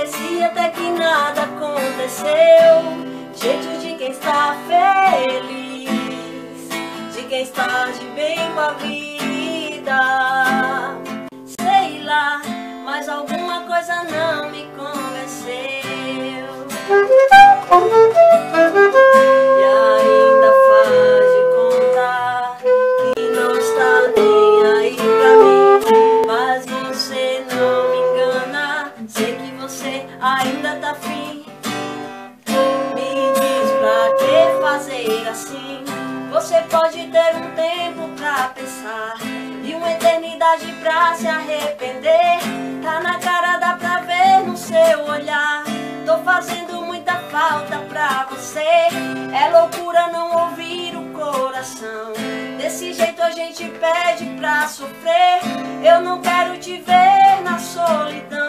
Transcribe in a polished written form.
parecia até que nada aconteceu. Jeito de quem está feliz, de quem está de bem com a vida. Sei lá, mas alguma coisa não me convenceu. E ainda faz de conta que não está nem aí pra mim. Mas você não me engana, sei que você ainda tá afim. Me diz pra que fazer assim? Você pode ter um tempo pra pensar e uma eternidade pra se arrepender. Tá na cara, dá pra ver no seu olhar. Tô fazendo muita falta pra você. É loucura não ouvir o coração. Desse jeito a gente pede pra sofrer. Eu não quero te ver na solidão.